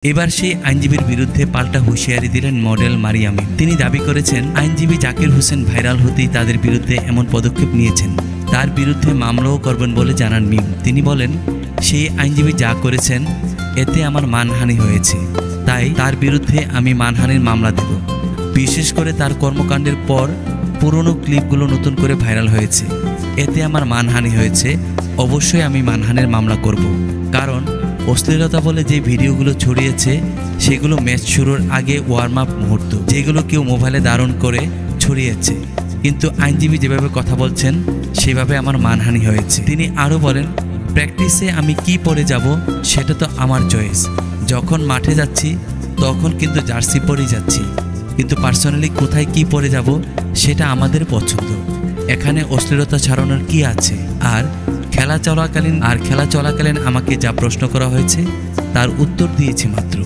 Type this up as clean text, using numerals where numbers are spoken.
এবার সেই আইনজীবীর বিরুদ্ধে পাল্টা হুঁশিয়ারি দিলেন মডেল মারিয়ামি। তিনি দাবি করেছেন আইনজীবী জাকির হোসেন ভাইরাল হতেই তাদের বিরুদ্ধে এমন পদক্ষেপ নিয়েছেন। তার বিরুদ্ধে মামলাও করবেন বলে জানান মিম। তিনি বলেন, সেই আইনজীবী যা করেছেন এতে আমার মানহানি হয়েছে, তাই তার বিরুদ্ধে আমি মানহানির মামলা দেব। বিশেষ করে তার কর্মকাণ্ডের পর পুরনো ক্লিপগুলো নতুন করে ভাইরাল হয়েছে, এতে আমার মানহানি হয়েছে। অবশ্যই আমি মানহানির মামলা করব, কারণ অশ্লীলতা বলে যে ভিডিওগুলো ছড়িয়েছে সেগুলো ম্যাচ শুরুর আগে ওয়ার্ম আপ মুহূর্ত, যেগুলো কেউ মোবাইলে ধারণ করে ছড়িয়েছে। কিন্তু আইনজীবী যেভাবে কথা বলছেন সেভাবে আমার মানহানি হয়েছে। তিনি আরও বলেন, প্র্যাকটিসে আমি কি পরে যাব সেটা তো আমার চয়েস। যখন মাঠে যাচ্ছি তখন কিন্তু জার্সি পরেই যাচ্ছি, কিন্তু পার্সোনালি কোথায় কি পরে যাব সেটা আমাদের পছন্দ। এখানে অশ্লীলতা ছড়ানোর কি আছে? আর খেলা চলাকালীন আমাকে যা প্রশ্ন করা হয়েছে তার উত্তর দিয়েছি মাত্র।